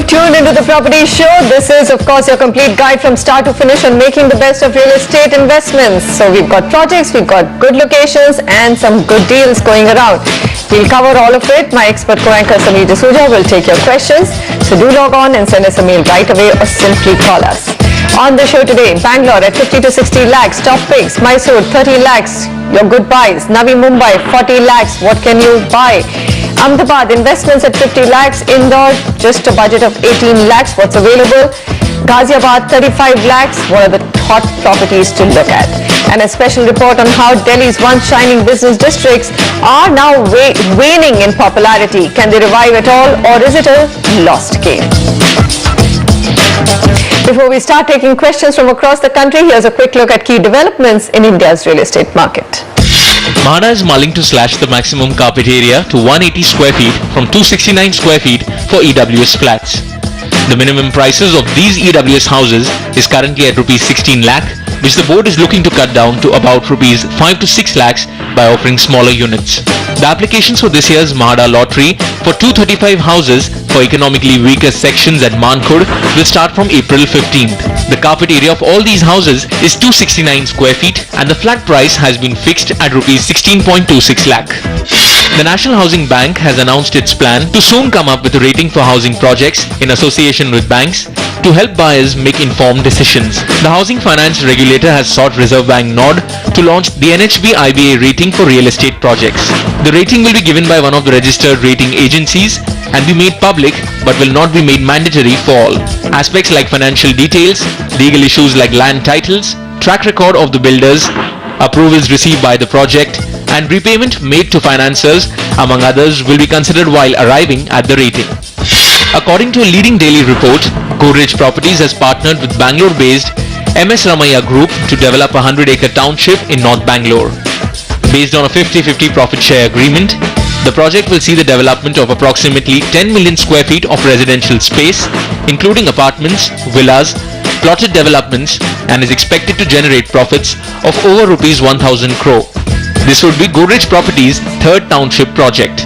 You've tuned into the Property Show. This is, of course, your complete guide from start to finish on making the best of real estate investments. So we've got projects, we've got good locations and some good deals going around. We'll cover all of it. My expert co-anchor Samir D'Souza will take your questions. So do log on and send us a mail right away or simply call us. On the show today, Bangalore at 50 to 60 lakhs, top picks. Mysore 30 lakhs, your good buys. Navi Mumbai 40 lakhs, what can you buy? Ahmedabad, investments at 50 lakhs. Indore, just a budget of 18 lakhs. What's available? Ghaziabad, 35 lakhs. What are the hot properties to look at? And a special report on how Delhi's once shining business districts are now waning in popularity. Can they revive at all, or is it a lost game? Before we start taking questions from across the country, here's a quick look at key developments in India's real estate market. MHADA is mulling to slash the maximum carpet area to 180 square feet from 269 square feet for EWS flats. The minimum prices of these EWS houses is currently at Rs 16 lakh, which the board is looking to cut down to about Rs 5 to 6 lakhs by offering smaller units. The applications for this year's MHADA lottery for 235 houses for economically weaker sections at Mankur will start from April 15th. The carpet area of all these houses is 269 square feet and the flat price has been fixed at Rs 16.26 lakh. The National Housing Bank has announced its plan to soon come up with a rating for housing projects in association with banks to help buyers make informed decisions. The Housing Finance Regulator has sought Reserve Bank nod to launch the NHB IBA rating for real estate projects. The rating will be given by one of the registered rating agencies and be made public but will not be made mandatory for all. Aspects like financial details, legal issues like land titles, track record of the builders, approvals received by the project, and repayment made to financiers, among others, will be considered while arriving at the rating. According to a leading daily report, Godrej Properties has partnered with Bangalore-based MS Ramaiah Group to develop a 100-acre township in North Bangalore. Based on a 50-50 profit share agreement, the project will see the development of approximately 10 million square feet of residential space, including apartments, villas, plotted developments, and is expected to generate profits of over Rs 1,000 crore. This would be Godrej Properties' third township project.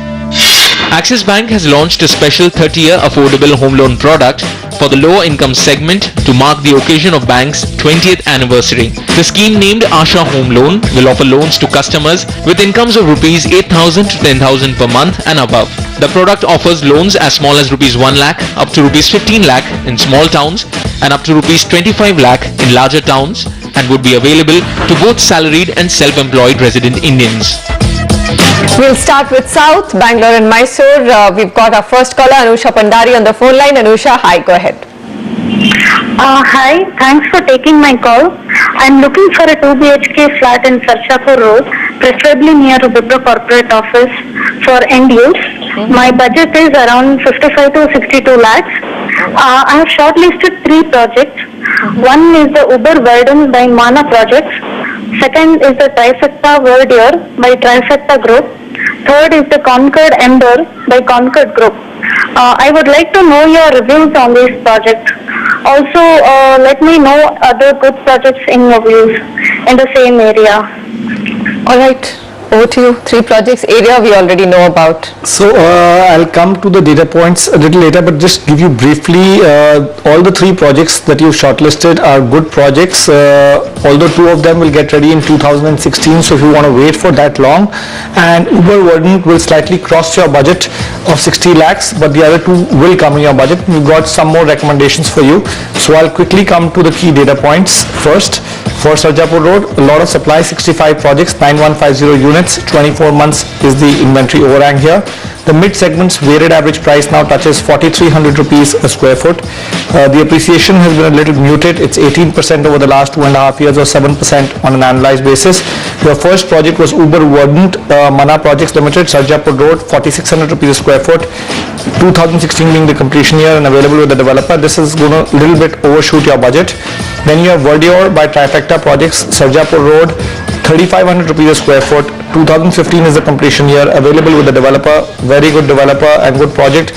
Axis Bank has launched a special 30-year affordable home loan product for the lower income segment to mark the occasion of bank's 20th anniversary. The scheme, named Asha Home Loan, will offer loans to customers with incomes of Rs 8,000 to 10,000 per month and above. The product offers loans as small as Rs 1 lakh up to Rs 15 lakh in small towns and up to Rs 25 lakh in larger towns, and would be available to both salaried and self-employed resident Indians. We'll start with South, Bangalore and Mysore. We've got our first caller, Anusha Pandari, on the phone line. Anusha, hi, go ahead. Hi, thanks for taking my call. I'm looking for a 2 BHK flat in Sarjapur Road, preferably near Wipro Corporate Office for end use. My budget is around 55 to 62 lakhs. I have shortlisted 3 projects. One is the Uber Verdun by Mana Projects. Second is the Trifecta Verdure by Trifecta Group. Third is the Concord Ember by Concord Group. I would like to know your reviews on this project. Also, let me know other good projects in your views in the same area. All right. Over to you. 3 projects, area we already know about. So I'll come to the data points a little later, but just give you briefly, all the 3 projects that you've shortlisted are good projects, although 2 of them will get ready in 2016, so if you want to wait for that long. And Uber Verdun will slightly cross your budget of 60 lakhs, but the other 2 will come in your budget. We've got some more recommendations for you. So I'll quickly come to the key data points. First, for Sarjapur Road, a lot of supply, 65 projects, 9150 units, 24 months is the inventory overhang here. The mid segment's weighted average price now touches 4,300 rupees a square foot. The appreciation has been a little muted. It's 18% over the last 2.5 years or 7% on an annualized basis. Your first project was Uber Verdun, Mana Projects Limited, Sarjapur Road, 4,600 rupees a square foot. 2016 being the completion year and available with the developer. This is going to a little bit overshoot your budget. Then you have Verdure by Trifecta Projects, Sarjapur Road, 3,500 rupees a square foot. 2015 is the completion year, available with the developer, very good developer and good project.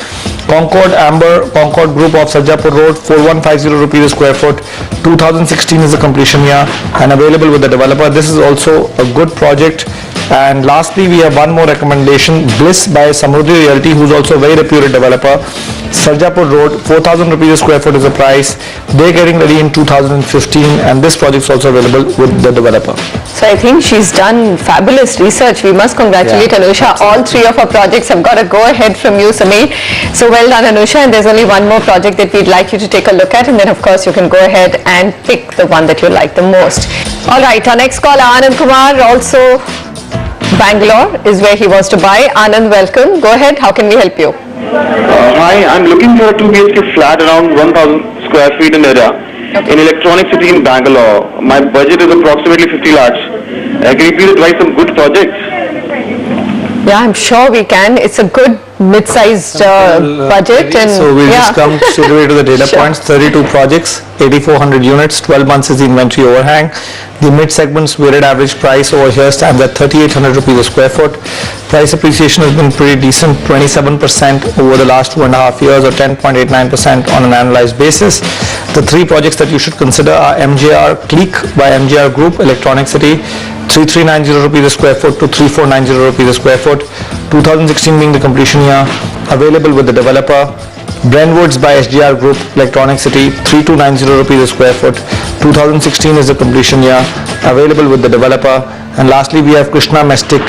Concord Amber, Concord Group of Sarjapur Road, 4,150 rupees a square foot. 2016 is the completion year and available with the developer. This is also a good project. And lastly, we have one more recommendation, Bliss by Samruddhi Realty, who's also a very reputed developer. Sarjapur Road, 4,000 rupees a square foot is the price. They're getting ready in 2015, and this project is also available with the developer. So I think she's done fabulous research. We must congratulate Anusha. All three of her projects have got a go-ahead from you, Sameer. So well done, Anusha. And there's only one more project that we'd like you to take a look at. And then, of course, you can go ahead and pick the one that you like the most. All right, our next caller, Anand Kumar, also Bangalore is where he wants to buy. Anand, welcome. Go ahead. How can we help you? Hi, I'm looking for a 2 BHK flat around 1,000 square feet in area in Electronic City in Bangalore. My budget is approximately 50 lakhs. Can you please advise some good projects? Yeah, I'm sure we can. It's a good mid-sized budget. And so we'll just come straight away to the data Sure. points. 32 projects, 8,400 units, 12 months is the inventory overhang. The mid-segment's weighted average price over here stands at 3,800 rupees a square foot. Price appreciation has been pretty decent, 27% over the last 2.5 years, or 10.89% on an annualized basis. The three projects that you should consider are MJR Click by MJR Group, Electronic City, 3,390 rupees a square foot to 3,490 rupees a square foot. 2016 being the completion year, available with the developer. Brentwoods by SGR Group, Electronic City, 3,290 rupees a square foot. 2016 is the completion year, available with the developer. And lastly, we have Krishna Mestic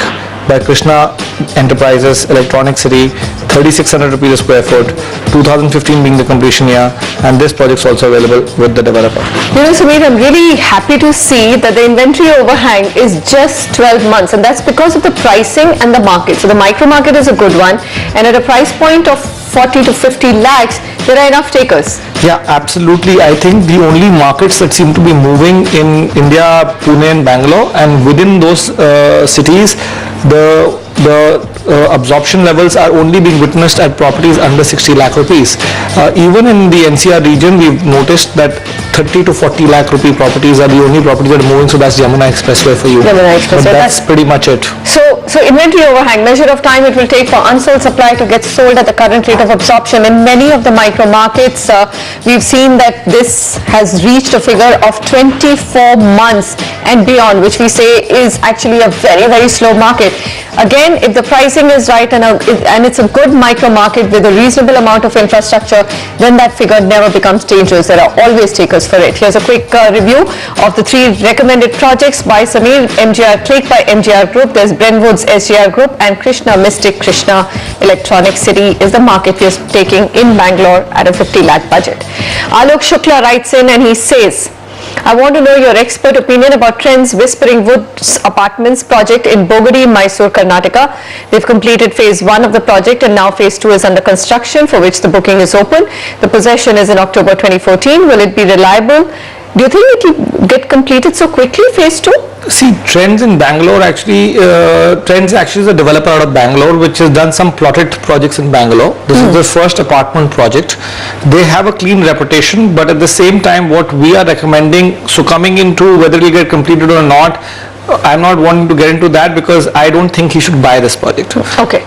by Krishna Enterprises, Electronic City, 3,600 rupees a square foot. 2015 being the completion year, and this project is also available with the developer. You know, Sameer, I'm really happy to see that the inventory overhang is just 12 months, and that's because of the pricing and the market. So the micro market is a good one, and at a price point of 40 to 50 lakhs, there are enough takers. Yeah, absolutely. I think the only markets that seem to be moving in India, Pune and Bangalore, and within those cities, the absorption levels are only being witnessed at properties under 60 lakh rupees. Even in the NCR region, we've noticed that 30 to 40 lakh rupee properties are the only properties that are moving, so that's Yamuna Expressway for you. Yamuna Expressway, But that's pretty much it. So inventory overhang, measure of time it will take for unsold supply to get sold at the current rate of absorption. In many of the micro markets, we've seen that this has reached a figure of 24 months and beyond, which we say is actually a very, very slow market. Again, if the pricing is right and it's a good micro market with a reasonable amount of infrastructure, then that figure never becomes dangerous. There are always takers for it. Here's a quick review of the three recommended projects by Sameer. MJR Click by MJR Group, there's Brentwoods SGR Group, and Krishna Mystic Krishna Electronic City is the market we are taking in Bangalore at a 50 lakh budget. Alok Shukla writes in and he says, I want to know your expert opinion about Trends Whispering Woods Apartments project in Bogadi, Mysore, Karnataka. They've completed phase 1 of the project and now phase 2 is under construction, for which the booking is open. The possession is in October 2014. Will it be reliable? Do you think it will get completed so quickly, phase 2? See, Trends in Bangalore actually, Trends actually is a developer out of Bangalore which has done some plotted projects in Bangalore. This is the first apartment project. They have a clean reputation, but at the same time what we are recommending, so coming into whether it will get completed or not, I'm not wanting to get into that because I don't think he should buy this project. Okay.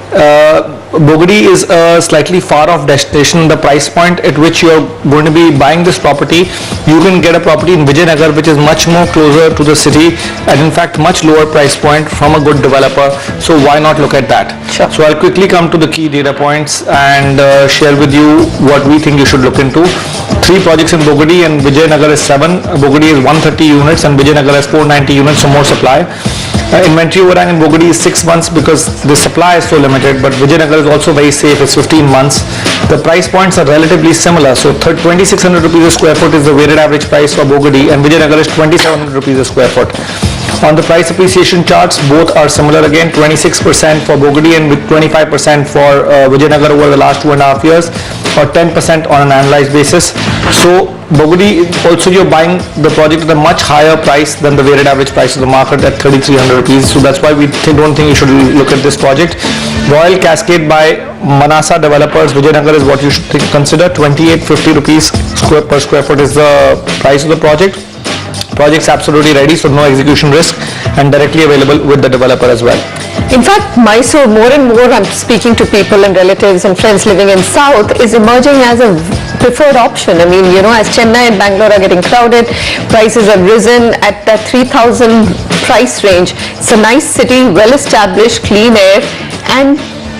Bogadi is a slightly far off destination. The price point at which you're going to be buying this property, you can get a property in Vijayanagar which is much more closer to the city and in fact much lower price point from a good developer. So why not look at that? Sure. So I'll quickly come to the key data points and share with you what we think you should look into. 3 projects in Bogadi and Vijayanagar is 7. Bogadi is 130 units and Vijayanagar is 490 units, so more supply. Inventory overhang in Bogadi is 6 months because the supply is so limited, but Vijayanagar is also very safe, it's 15 months. The price points are relatively similar, so 2,600 rupees a square foot is the weighted average price for Bogadi and Vijayanagar is 2,700 rupees a square foot. On the price appreciation charts, both are similar again, 26% for Bogadi and with 25% for Vijayanagar over the last 2.5 years, or 10% on an annualized basis. So Bogadi, also you're buying the project at a much higher price than the weighted average price of the market at 3,300 rupees. So that's why we don't think you should look at this project. Royal Cascade by Manasa Developers, Vijayanagar is what you should consider. 2,850 rupees per square foot is the price of the project. Project's absolutely ready, so no execution risk and directly available with the developer as well. In fact, Mysore, more and more I'm speaking to people and relatives and friends living in South, is emerging as a preferred option. I mean, you know, as Chennai and Bangalore are getting crowded, prices have risen at that 3,000 price range. It's a nice city, well established, clean air, and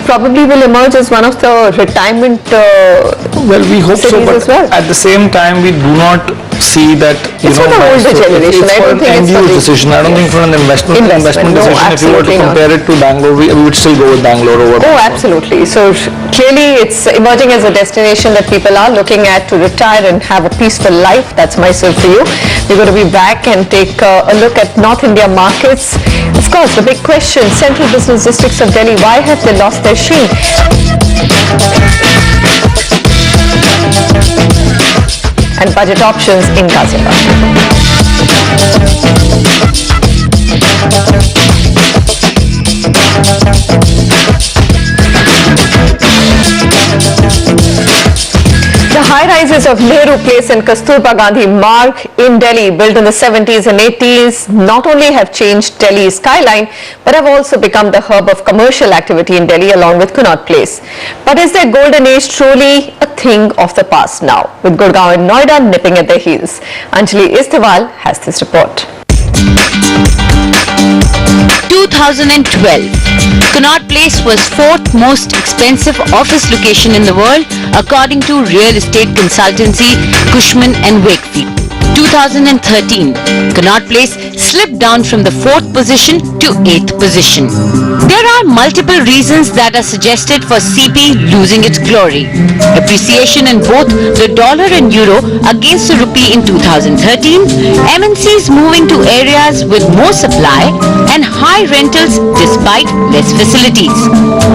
probably will emerge as one of the retirement Well, we hope so, cities but as well. at the same time, we do not see that, It's for the older generation. It's I for don't an think it's end for use the- decision. I don't think for an investment No, decision. If you were to absolutely not. compare it to Bangalore, we would still go with Bangalore over. Oh, absolutely. So clearly it's emerging as a destination that people are looking at to retire and have a peaceful life. That's Mysore for you. We're going to be back and take a look at North India markets. Of course, the big question, central business districts of Delhi, why have they lost their sheen? And budget options in Ghaziabad. The high-rises of Nehru Place and Kasturba Gandhi Marg in Delhi, built in the 70s and 80s, not only have changed Delhi's skyline, but have also become the hub of commercial activity in Delhi along with Connaught Place. But is their golden age truly a thing of the past now, with Gurgaon and Noida nipping at their heels? Anjali Istiwal has this report. 2012. Connaught Place was fourth most expensive office location in the world according to real estate consultancy Cushman & Wakefield. 2013. Connaught Place slipped down from the fourth position to eighth position. There are multiple reasons that are suggested for CP losing its glory. Appreciation in both the dollar and euro against the rupee in 2013, MNCs moving to areas with more supply, and high rentals despite less facilities.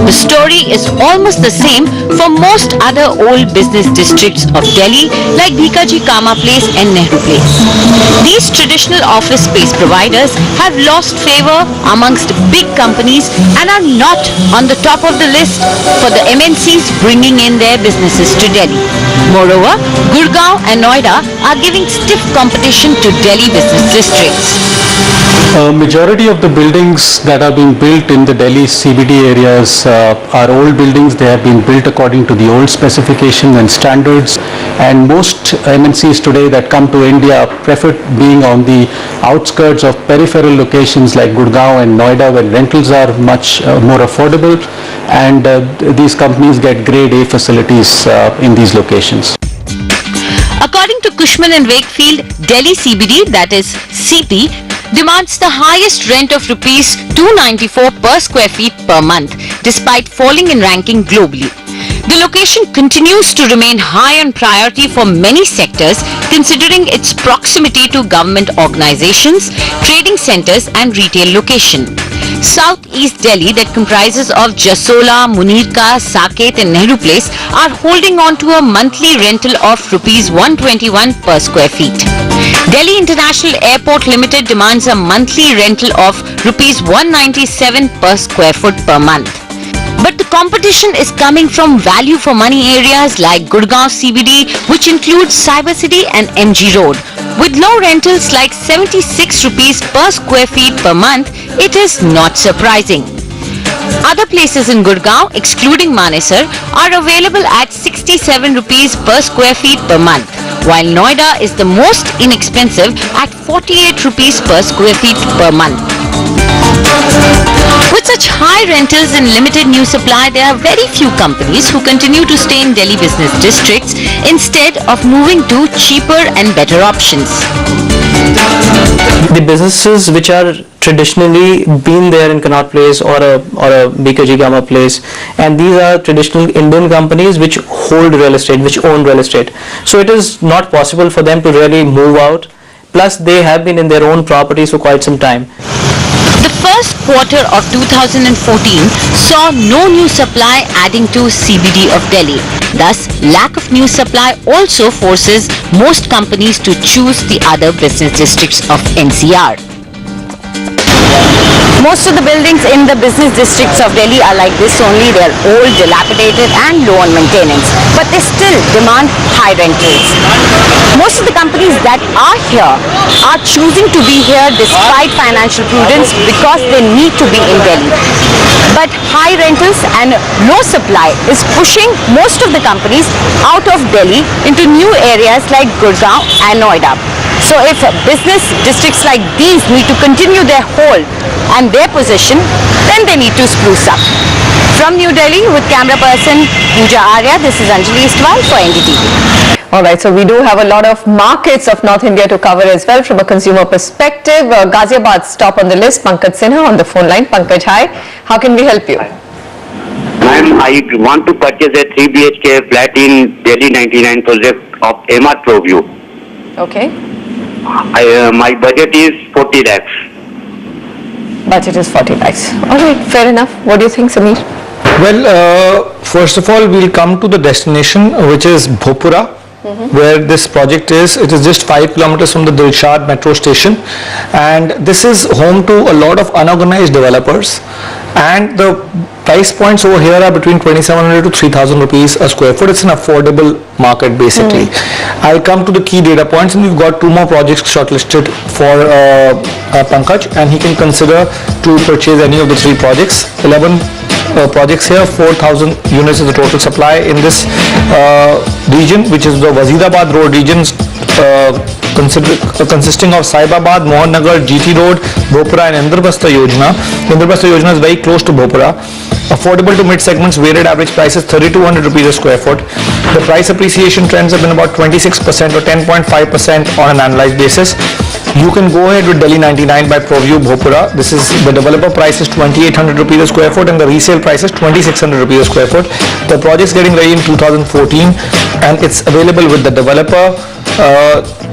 The story is almost the same for most other old business districts of Delhi like Bhikaji Kama Place and Nehru Place. These traditional office space providers have lost favor amongst big companies and are not on the top of the list for the MNCs bringing in their businesses to Delhi. Moreover, Gurgaon and Noida are giving stiff competition to Delhi business districts. Majority of the buildings that are being built in the Delhi CBD areas are old buildings. They have been built according to the old specifications and standards, and most MNCs today that come to India prefer being on the outskirts of peripheral locations like Gurgaon and Noida, where rentals are much more affordable, and these companies get grade A facilities in these locations. According to Cushman & Wakefield, Delhi CBD, that is CP, demands the highest rent of rupees 294 per square feet per month, despite falling in ranking globally. The location continues to remain high on priority for many sectors, considering its proximity to government organizations, trading centers and retail location. Southeast Delhi, that comprises of Jasola, Munirka, Saket and Nehru Place, are holding on to a monthly rental of rupees 121 per square feet. Delhi International Airport Limited demands a monthly rental of rupees 197 per square foot per month. But the competition is coming from value for money areas like Gurgaon CBD, which includes Cyber City and MG Road. With low rentals like 76 rupees per square feet per month, it is not surprising. Other places in Gurgaon, excluding Manesar, are available at 67 rupees per square feet per month, while Noida is the most inexpensive at 48 rupees per square feet per month. With such high rentals and limited new supply, there are very few companies who continue to stay in Delhi business districts instead of moving to cheaper and better options. The businesses which are traditionally been there in Connaught Place or a BKG Gama Place, and these are traditional Indian companies which hold real estate, which own real estate. So it is not possible for them to really move out. Plus they have been in their own properties for quite some time. The first quarter of 2014 saw no new supply adding to CBD of Delhi. Thus, lack of new supply also forces most companies to choose the other business districts of NCR. Most of the buildings in the business districts of Delhi are like this only. They are old, dilapidated and low on maintenance, but they still demand high rentals. Most of the companies that are here are choosing to be here despite financial prudence because they need to be in Delhi. But high rentals and low supply is pushing most of the companies out of Delhi into new areas like Gurgaon and Noida. So if business districts like these need to continue their hold and their position, then they need to spruce up. From New Delhi with camera person Pooja Arya, this is Anjali Istwal for NDTV. All right, so we do have a lot of markets of North India to cover as well from a consumer perspective. Ghaziabad's top on the list, Pankaj Sinha on the phone line. Pankaj, hi. How can we help you? Ma'am, I want to purchase a 3 BHK flat in Delhi 99 project of Apr09. Okay. My budget is 40 lakhs. Budget is 40 lakhs. All right, fair enough. What do you think, Sameer? Well, first of all, we'll come to the destination, which is Bhopura, where this project is. It is just 5 kilometers from the Dilshad metro station, and this is home to a lot of unorganized developers, and the price points over here are between 2,700 to 3,000 rupees a square foot. It's an affordable market basically. I'll come to the key data points, and we've got 2 more projects shortlisted for Pankaj, and he can consider to purchase any of the 3 projects. 11 projects here, 4,000 units is the total supply in this region, which is the Wazirabad road regions, consisting of Saibabad, Mohannagar, GT Road, Bhopura and Indraprastha Yojana. Indraprastha Yojana is very close to Bhopura. Affordable to mid segments, weighted average price is 3,200 rupees a square foot. The price appreciation trends have been about 26% or 10.5% on an annualized basis. You can go ahead with Delhi 99 by ProView Bhopura. This is the developer price is 2,800 rupees a square foot and the resale price is 2,600 rupees a square foot. The project is getting ready in 2014 and it's available with the developer.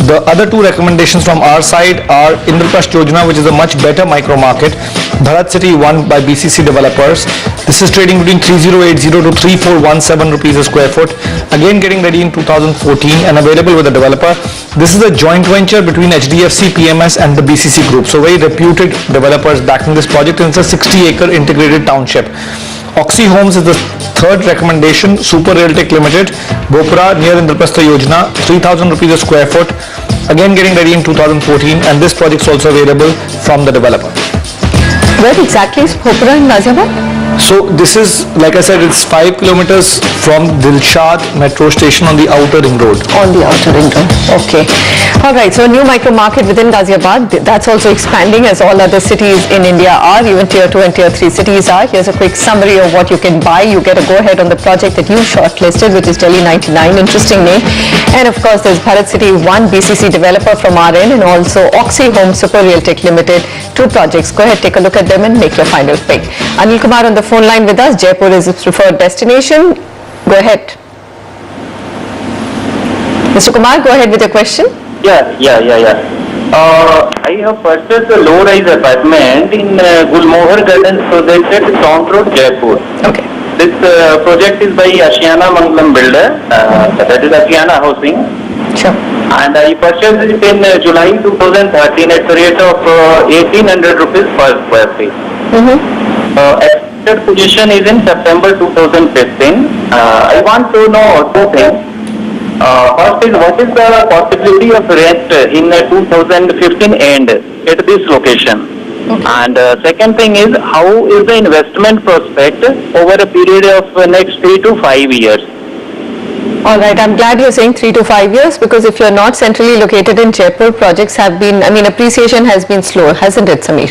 The other 2 recommendations from our side are Indraprastha Yojana, which is a much better micro market. Bharat City 1 by BCC developers. This is trading between 3,080 to 3,417 rupees a square foot. Again getting ready in 2014 and available with the developer. This is a joint venture between HDFC, PMS and the BCC group. So very reputed developers backing this project, and it's a 60-acre integrated township. Oxy Homes is the 3rd recommendation, Super Realtech Limited, Bhopura near Indraprastha Yojana, 3,000 rupees a square foot. Again getting ready in 2014, and this project is also available from the developer. Where exactly is Bhopura in Ghaziabad? So this is, like I said, it's 5 kilometers from Dilshad metro station on the outer ring road. On the outer ring road. Okay. All right. So a new micro market within Ghaziabad. That's also expanding as all other cities in India are. Even tier 2 and tier 3 cities are. Here's a quick summary of what you can buy. You get a go ahead on the project that you shortlisted, which is Delhi 99. Interesting name. And of course, there's Bharat City 1 BCC developer from our end, and also Oxy Home Super Realtech Limited. 2 projects. Go ahead, take a look at them and make your final pick. Anil Kumar on the phone line with us. Jaipur is his preferred destination. Go ahead. Mr. Kumar, go ahead with your question. Yeah. I have purchased a low-rise apartment in Gulmohar Gardens project at Tonk Road, Jaipur. Okay. This project is by Ashiana Mangalam Builder, that is Ashiana Housing. Sure. And I purchased it in July 2013 at the rate of 1,800 rupees per square feet. Expected position is in September 2015. I want to know 2 things. First is, what is the possibility of rent in 2015 end at this location? And second thing is, how is the investment prospect over a period of next 3 to 5 years? All right, I'm glad you're saying 3 to 5 years, because if you're not centrally located in Jaipur, projects have been, appreciation has been slow, hasn't it, Sameer?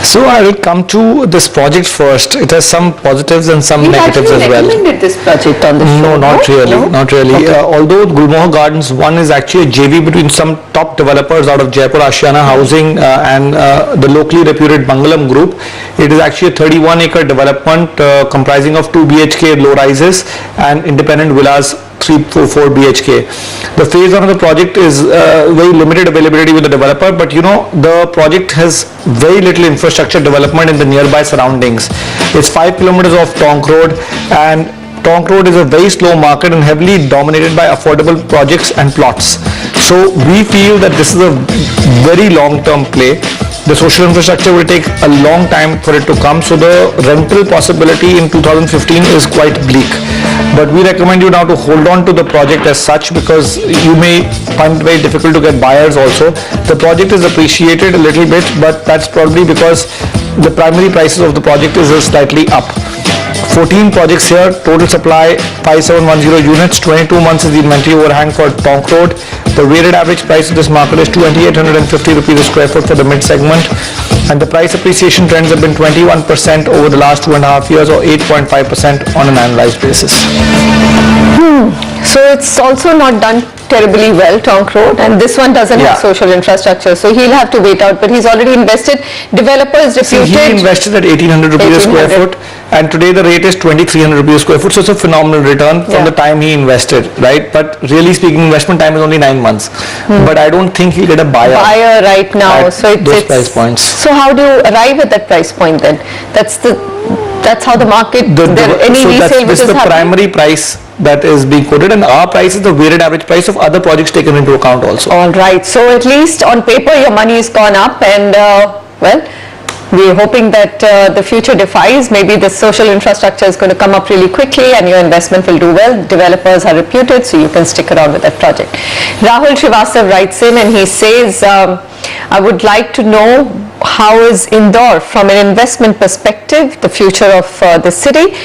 So I will come to this project first. It has some positives and some negatives as well. You recommended this project on the show? No, not really. No? Not really. Okay. Although Gulmohar Gardens 1 is actually a JV between some top developers out of Jaipur, Ashiana Housing and the locally reputed Mangalam Group. It is actually a 31-acre development comprising of 2 BHK low-rises and independent villas 3-4 BHK. The phase 1 of the project is very limited availability with the developer, but the project has very little infrastructure development in the nearby surroundings. It's 5 kilometers off Tonk Road, and Tonk Road is a very slow market and heavily dominated by affordable projects and plots. So we feel that this is a very long-term play. The social infrastructure will take a long time for it to come, so the rental possibility in 2015 is quite bleak. But we recommend you now to hold on to the project as such, because you may find it very difficult to get buyers also. The project is appreciated a little bit, but that's probably because the primary prices of the project is slightly up. 14 projects here, total supply 5710 units, 22 months is the inventory overhang for Tonk Road. The weighted average price of this market is 2850 rupees a square foot for the mid segment, and the price appreciation trends have been 21% over the last 2.5 years or 8.5% on an annualized basis. So it's also not done terribly well, Tonk Road, and this one doesn't have social infrastructure, so he'll have to wait out, but he's already invested. Developer is reputed. He invested at 1800 rupees a square foot, and today the rate is 2300 rupees a square foot, so it's a phenomenal return from the time he invested, right? But really speaking, investment time is only 9 months, but I don't think he'll get a buyer right now, so those price points. So how do you arrive at that price point then? That's how the market, This is the primary price that is being quoted, and our price is the weighted average price of other projects taken into account also. All right, so at least on paper your money has gone up, and well, we're hoping that the future defies. Maybe the social infrastructure is going to come up really quickly and your investment will do well. Developers are reputed, so you can stick around with that project. Rahul Srivastav writes in and he says, I would like to know how is Indore from an investment perspective, the future of the city,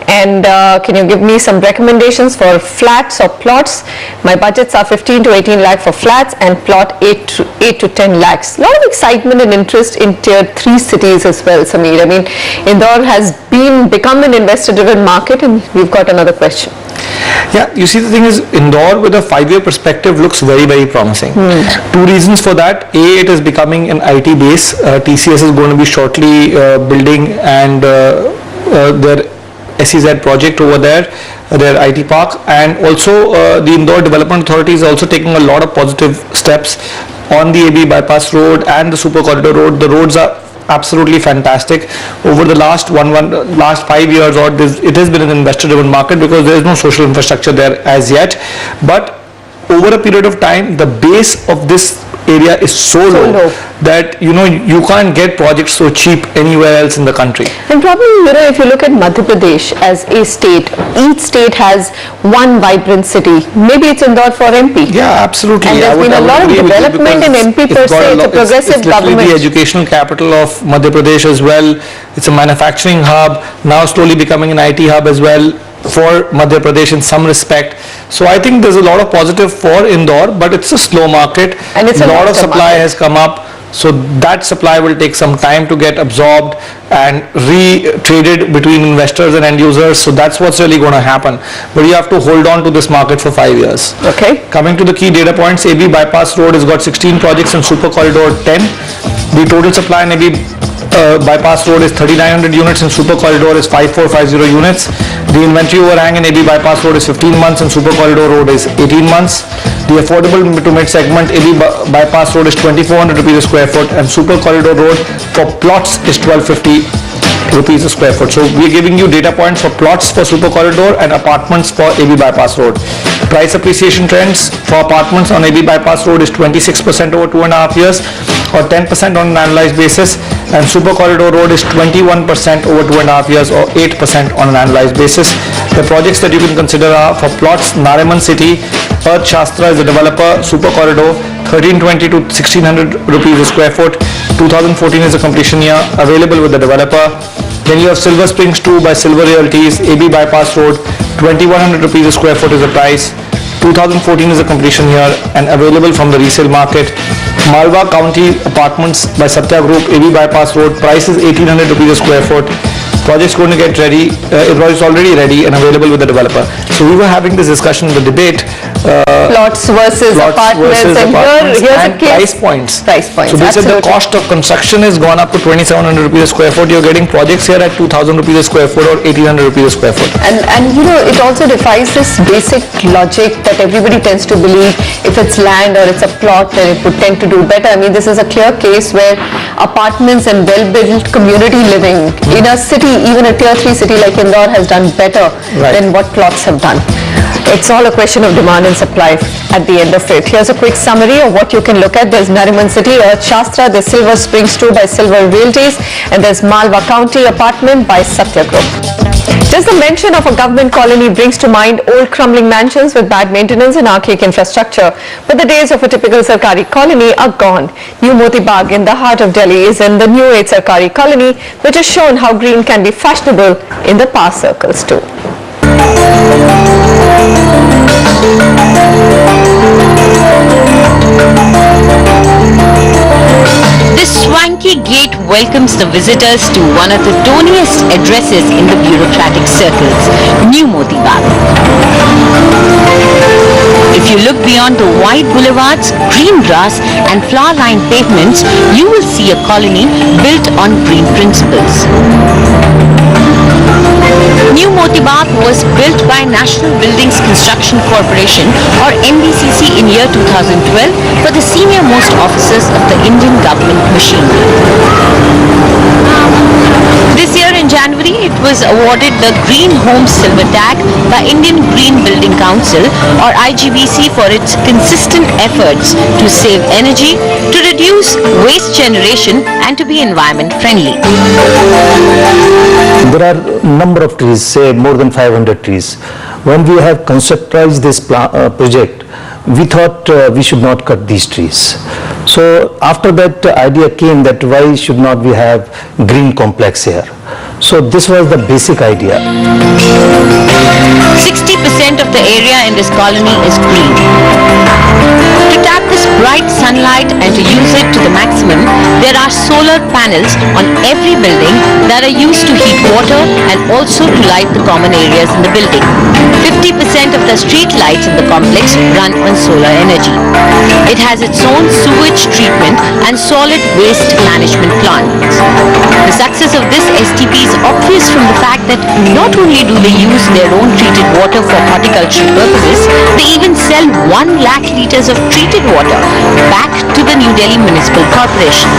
and can you give me some recommendations for flats or plots? My budgets are 15 to 18 lakh for flats and plot 8 to 10 lakhs. A lot of excitement and interest in tier 3 cities as well, Sameer. I mean, Indore has become an investor-driven market, and we've got another question. Yeah, you see, the thing is, Indore with a 5-year perspective looks very, very promising. 2 reasons for that. A, it is becoming an IT base. TCS is going to be shortly building and their SEZ project over there, their IT park, and also the Indore Development Authority is also taking a lot of positive steps on the AB bypass road and the super corridor road. The roads are absolutely fantastic. Over the last 5 years or it has been an investor driven market because there is no social infrastructure there as yet, but over a period of time the base of this area is so low that you can't get projects so cheap anywhere else in the country. And probably if you look at Madhya Pradesh as a state, each state has one vibrant city. Maybe it's Indore for MP. Yeah, absolutely. And there's been a lot of development in MP per se. It's a progressive government. It's the educational capital of Madhya Pradesh as well. It's a manufacturing hub, now slowly becoming an IT hub as well for Madhya Pradesh in some respect. So I think there's a lot of positive for Indore, but it's a slow market. And it's a lot of supply has come up. So that supply will take some time to get absorbed and re-traded between investors and end users. So that's what's really going to happen. But you have to hold on to this market for 5 years. Okay. Coming to the key data points, AB Bypass Road has got 16 projects and Super Corridor 10. The total supply in AB Bypass Road is 3900 units and Super Corridor is 5450 units. The inventory overhang in AB Bypass Road is 15 months and Super Corridor Road is 18 months. The affordable to mid segment AB Bypass Road is 2400 rupees a square foot and Super Corridor Road for plots is 1250 rupees a square foot. So we are giving you data points for plots for Super Corridor and apartments for AB Bypass Road. Price appreciation trends for apartments on AB Bypass Road is 26% over 2.5 years or 10% on an annualized basis, and Super Corridor Road is 21% over 2.5 years or 8% on an annualized basis. The projects that you can consider are for plots, Nariman City, Earth Shastra is the developer, Super Corridor, 1320 to 1600 rupees a square foot, 2014 is the completion year, available with the developer. Then you have Silver Springs 2 by Silver Realties, AB Bypass Road, 2100 rupees a square foot is the price. 2014 is the completion year and available from the resale market. Malwa County Apartments by Satya Group, AB Bypass Road, price is 1800 rupees a square foot. Project's going to get ready, it was already ready and available with the developer. So we were having this discussion, the debate. Plots versus apartments, and here's a case. Price points. So they said the cost of construction has gone up to 2700 rupees a square foot. You're getting projects here at 2000 rupees a square foot or 1800 rupees a square foot. And it also defies this basic logic that everybody tends to believe if it's land or it's a plot then it would tend to do better. I mean, this is a clear case where apartments and well-built community living in a city, even a tier 3 city like Indore, has done better than what plots have done. It's all a question of demand and supply at the end of it. Here's a quick summary of what you can look at. There's Nariman City, Earth Shastra, there's Silver Springs 2 by Silver Realties, and there's Malwa County Apartment by Satya Group. Just the mention of a government colony brings to mind old crumbling mansions with bad maintenance and archaic infrastructure. But the days of a typical Sarkari colony are gone. New Moti Bagh in the heart of Delhi is in the new age Sarkari colony, which has shown how green can be fashionable in the past circles too. This swanky gate welcomes the visitors to one of the toniest addresses in the bureaucratic circles, New Moti Bagh. If you look beyond the wide boulevards, green grass and flower-lined pavements, you will see a colony built on green principles. New Moti Bagh was built by National Buildings Construction Corporation or NBCC in year 2012 for the senior most officers of the Indian government machinery. This year in January, it was awarded the Green Home Silver Tag by Indian Green Building Council or IGBC for its consistent efforts to save energy, to reduce waste generation and to be environment friendly. There are number of trees, say more than 500 trees. When we have conceptualized this project, we thought we should not cut these trees. So after that idea came that why should not we have green complex here. So this was the basic idea. 60% of the area in this colony is green. To tap this bright sunlight and to use it to the maximum, there are solar panels on every building that are used to heat water and also to light the common areas in the building. 50% of the street lights in the complex run on solar energy. It has its own sewage treatment and solid waste management plant. The success of this STP is obvious from the fact that not only do they use their own treated water for horticultural purposes, they even sell 1 lakh litres of treated water back to the New Delhi Municipal Corporation.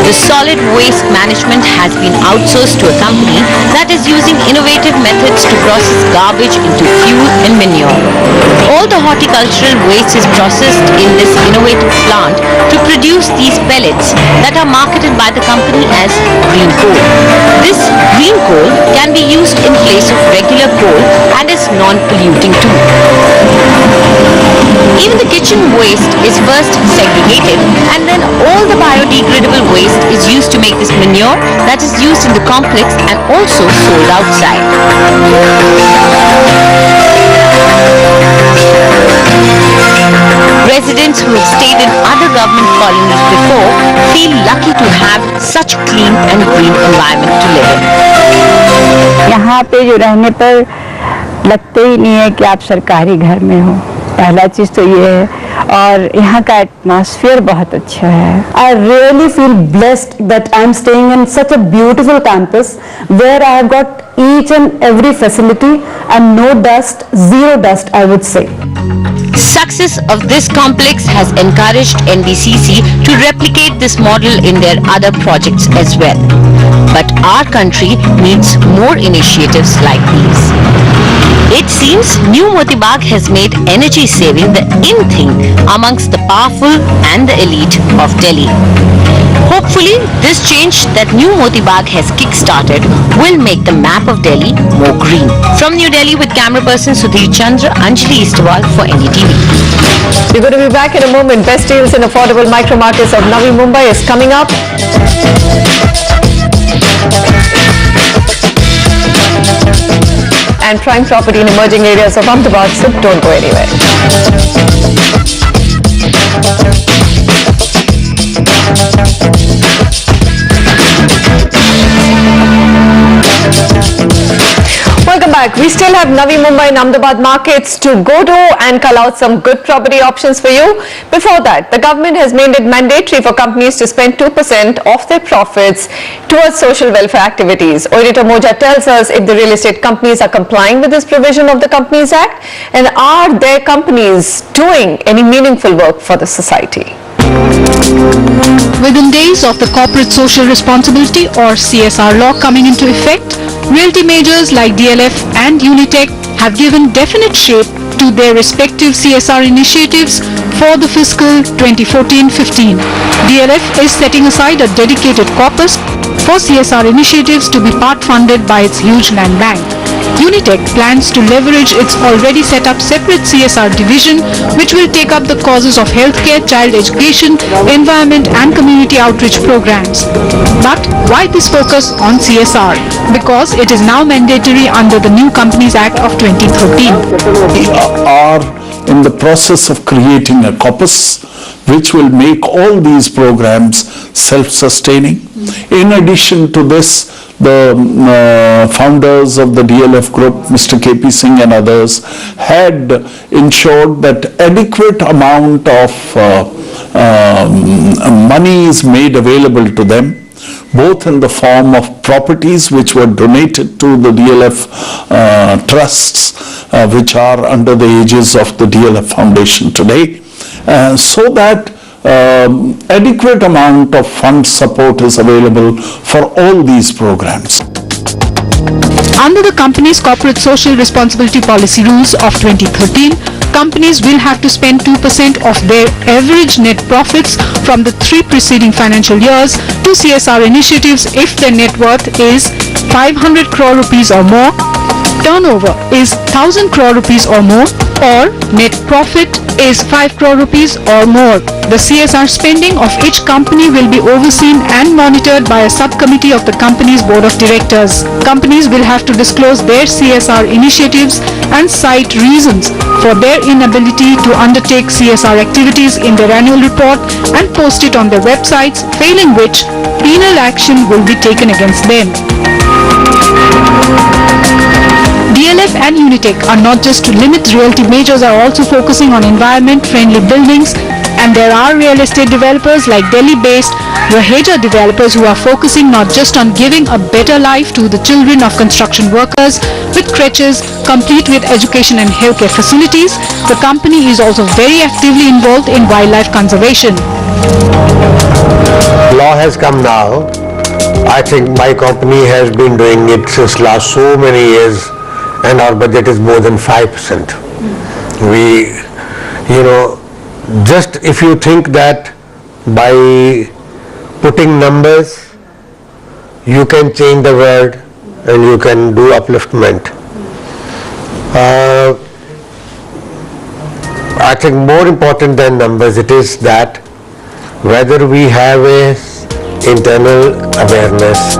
The solid waste management has been outsourced to a company that is using innovative methods to process garbage into fuel and manure. All the horticultural waste is processed in this innovative plant to produce these pellets that are marketed by the company as green coal. This green coal can be used in place of regular coal and is non-polluting too. Even the kitchen waste is first segregated and then all the biodegradable waste is used to make this manure that is used in the complex and also sold outside. Residents who have stayed in other government colonies before feel lucky to have such clean and green environment to live in. यहाँ पे जो रहने पर लगते ही नहीं है कि आप सरकारी घर में हो, पहला चीज तो ये है, और यहाँ का एटमॉस्फेयर बहुत अच्छा है. I really feel blessed that I am staying in such a beautiful campus where I have got each and every facility and no dust, zero dust I would say. Success of this complex has encouraged NBCC to replicate this model in their other projects as well. But our country needs more initiatives like these. It seems New Moti Bagh has made energy saving the in thing amongst the powerful and the elite of Delhi. Hopefully, this change that New Moti Bagh has kick-started will make the map of Delhi more green. From New Delhi with camera person Sudhir Chandra, Anjali Istwal for NDTV. We're going to be back in a moment. Best deals in affordable micro markets of Navi Mumbai is coming up. And prime property in emerging areas of Ahmedabad, so don't go anywhere. Welcome back. We still have Navi Mumbai and Ahmedabad markets to go to and call out some good property options for you. Before that, the government has made it mandatory for companies to spend 2% of their profits towards social welfare activities. Auditor Moja tells us if the real estate companies are complying with this provision of the Companies Act, and are their companies doing any meaningful work for the society. Within days of the Corporate Social Responsibility or CSR law coming into effect, realty majors like DLF and Unitech have given definite shape to their respective CSR initiatives for the fiscal 2014-15. DLF is setting aside a dedicated corpus for CSR initiatives to be part-funded by its huge land bank. Unitech plans to leverage its already set up separate CSR division, which will take up the causes of healthcare, child education, environment and community outreach programs. But why this focus on CSR? Because it is now mandatory under the new Companies Act of 2013. We are in the process of creating a corpus which will make all these programs self-sustaining. In addition to this, the founders of the DLF group, Mr. KP Singh and others, had ensured that adequate amount of money is made available to them, both in the form of properties which were donated to the DLF trusts, which are under the aegis of the DLF Foundation today, so that adequate amount of fund support is available for all these programs. Under the company's corporate social responsibility policy rules of 2013, companies will have to spend 2% of their average net profits from the 3 preceding financial years to CSR initiatives if their net worth is 500 crore rupees or more, turnover is 1000 crore rupees or more, or net profit is 5 crore rupees or more. The CSR spending of each company will be overseen and monitored by a subcommittee of the company's board of directors. Companies will have to disclose their CSR initiatives and cite reasons for their inability to undertake CSR activities in their annual report and post it on their websites, failing which penal action will be taken against them. DLF and Unitech are not just to limit realty majors, are also focusing on environment-friendly buildings, and there are real estate developers like Delhi-based Retd developers who are focusing not just on giving a better life to the children of construction workers with crèches complete with education and healthcare facilities. The company is also very actively involved in wildlife conservation. Law has come now. I think my company has been doing it since last so many years, and our budget is more than 5%. We, just if you think that by putting numbers you can change the world and you can do upliftment. I think more important than numbers it is that whether we have a internal awareness.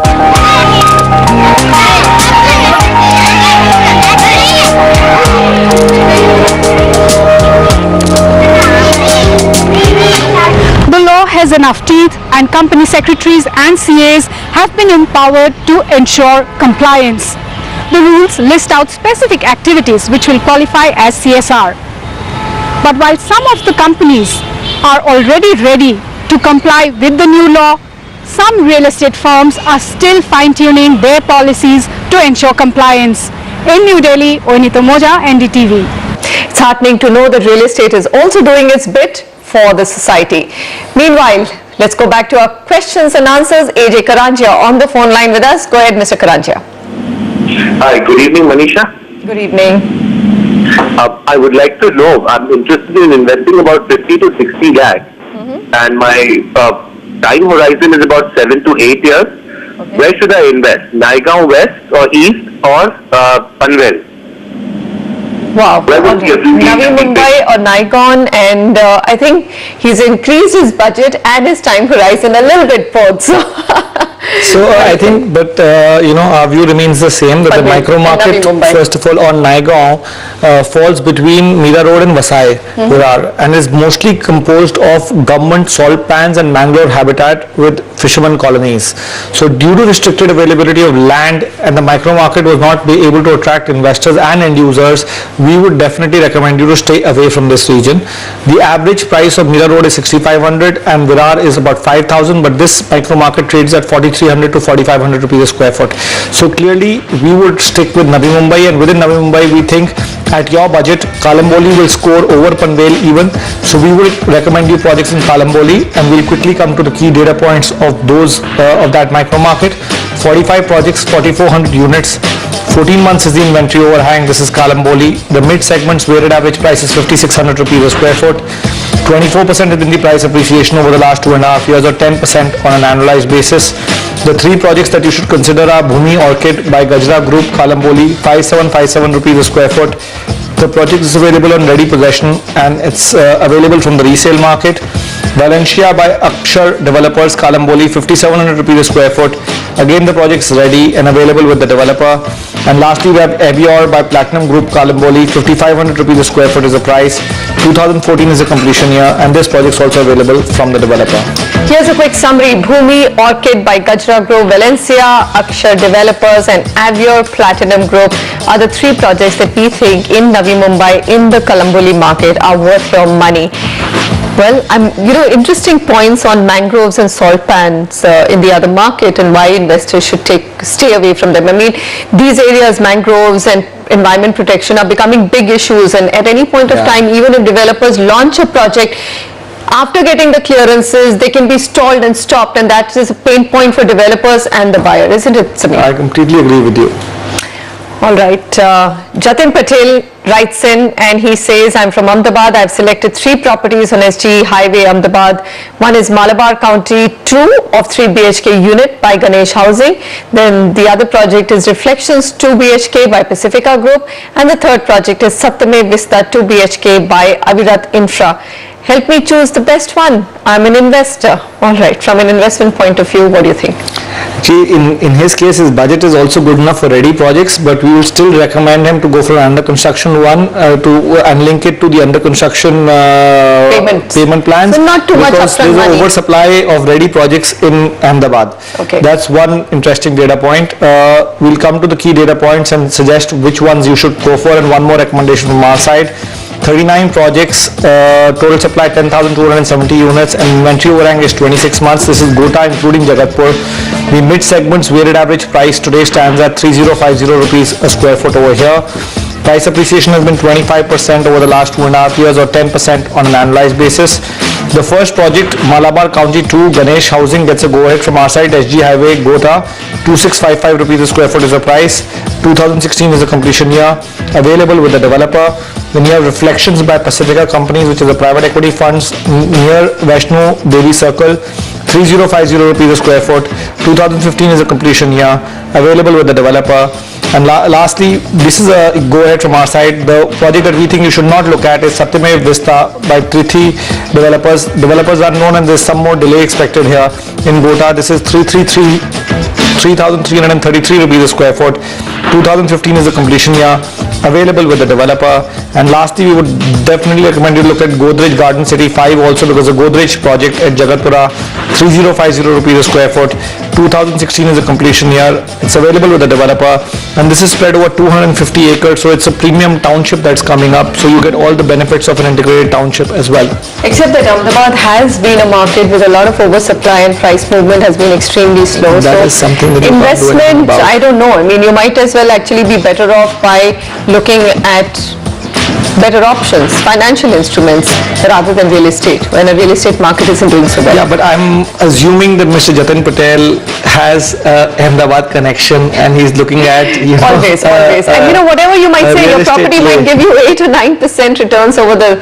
The law has enough teeth, and company secretaries and CAs have been empowered to ensure compliance. The rules list out specific activities which will qualify as CSR. But while some of the companies are already ready to comply with the new law, some real estate firms are still fine-tuning their policies to ensure compliance. In New Delhi, Oinita Moja, NDTV. It's heartening to know that real estate is also doing its bit for the society. Meanwhile, let's go back to our questions and answers. AJ Karanjia on the phone line with us. Go ahead, Mr. Karanjia. Hi, good evening, Manisha. Good evening. I would like to know, I'm interested in investing about 50 to 60 lakhs, and my time horizon is about 7 to 8 years. Okay. Where should I invest? Naigaon West or East or Panvel? Wow. Navi Mumbai or Naigaon, and I think he's increased his budget and his time horizon a little bit both. So I think, but our view remains the same, that the micro market, first of all, on Naigaon falls between Mira Road and Vasai Virar, and is mostly composed of government salt pans and mangrove habitat with fishermen colonies. So due to restricted availability of land, and the micro market was not be able to attract investors and end users, we would definitely recommend you to stay away from this region. The average price of Mira Road is 6,500 and Virar is about 5,000, but this micro market trades at 4,300 to 4,500 rupees a square foot. So clearly we would stick with Navi Mumbai, and within Navi Mumbai we think at your budget Kalamboli will score over Panvel even. So we would recommend you projects in Kalamboli, and we'll quickly come to the key data points of those of that micro market. 45 projects, 4,400 units. 14 months is the inventory overhang. This is Kalamboli. The mid segment's weighted average price is 5,600 rupees a square foot. 24% has been the price appreciation over the last 2.5 years, or 10% on an annualized basis. The three projects that you should consider are Bhumi Orchid by Gajra Group, Kalamboli, 5757 rupees a square foot. The project is available on ready possession and it's available from the resale market. Valencia by Akshar Developers, Kalamboli, 5700 rupees a square foot. Again, the project is ready and available with the developer. And lastly, we have Avior by Platinum Group, Kalamboli, 5500 rupees a square foot is the price. 2014 is the completion year, and this project is also available from the developer. Here's a quick summary. Bhumi Orchid by Gajra Group, Valencia, Akshar Developers and Avior Platinum Group are the three projects that we think in Navi Mumbai, in the Kalamboli market, are worth your money. Well, interesting points on mangroves and salt pans in the other market and why investors should stay away from them. I mean, these areas, mangroves and environment protection, are becoming big issues, and at any point of time, even if developers launch a project, after getting the clearances, they can be stalled and stopped, and that is a pain point for developers and the buyer, isn't it, Samir? I completely agree with you. All right, Jatin Patel writes in and he says, I'm from Ahmedabad. I've selected 3 properties on SG Highway, Ahmedabad. One is Malabar County, 2 of 3 BHK unit by Ganesh Housing. Then the other project is Reflections 2 BHK by Pacifica Group. And the third project is Saptame Vista 2 BHK by Avirat Infra. Help me choose the best one. I'm an investor. All right, from an investment point of view, what do you think? In his case, his budget is also good enough for ready projects, but we would still recommend him to go for an under construction one and link it to the under construction payment plans. So not too much because upfront money. there's an oversupply of ready projects in Ahmedabad. Okay. That's one interesting data point. We'll come to the key data points and suggest which ones you should go for, and one more recommendation from our side. 39 projects, total supply 10,270 units, and inventory overhang is 26 months. This is Gota including Jagatpur. The mid segments weighted average price today stands at 3050 rupees a square foot over here. Price appreciation has been 25% over the last 2.5 years, or 10% on an annualized basis. The first project, Malabar County 2, Ganesh Housing, gets a go-ahead from our side, SG Highway, Gota, 2655 rupees a square foot is the price. 2016 is the completion year, available with the developer. Then you have Reflections by Pacifica Companies, which is a private equity funds near Vaishno Devi Circle, 3050 rupees a square foot. 2015 is the completion year, available with the developer. And lastly, this is a go-ahead from our side. The project that we think you should not look at is Saptame Vista by Triti Developers. Developers are known, and there's some more delay expected here. In Gota, this is 3,333 rupees a square foot. 2015 is the completion year, available with the developer. And lastly, we would definitely recommend you look at Godrej Garden City 5 also, because the Godrej project at Jagatpura, 3050 rupees a square foot. 2016 is the completion year. It's available with the developer, and this is spread over 250 acres, so it's a premium township that's coming up, so you get all the benefits of an integrated township as well. Except that Ahmedabad has been a market with a lot of oversupply, and price movement has been extremely slow. That is something that you can't do anything investment, about. I don't know. I mean, you might as well actually be better off by looking at better options, financial instruments, rather than real estate, when a real estate market isn't doing so well. Yeah, but I'm assuming that Mr. Jatin Patel has Ahmedabad connection, and he's looking at, Always. And whatever you might say, real your property estate might give you 8 or 9% returns over the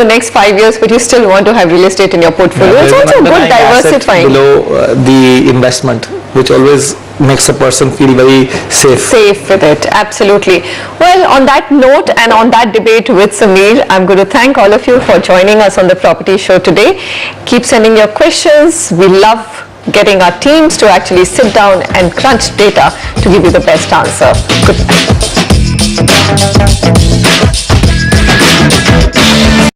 next 5 years, but you still want to have real estate in your portfolio. It's also good diversifying. Below the investment, which always makes a person feel very safe with it. Absolutely. Well, on that note and on that debate with Samir, I'm going to thank all of you for joining us on the Property Show today. Keep sending your questions. We love getting our teams to actually sit down and crunch data to give you the best answer. Good night.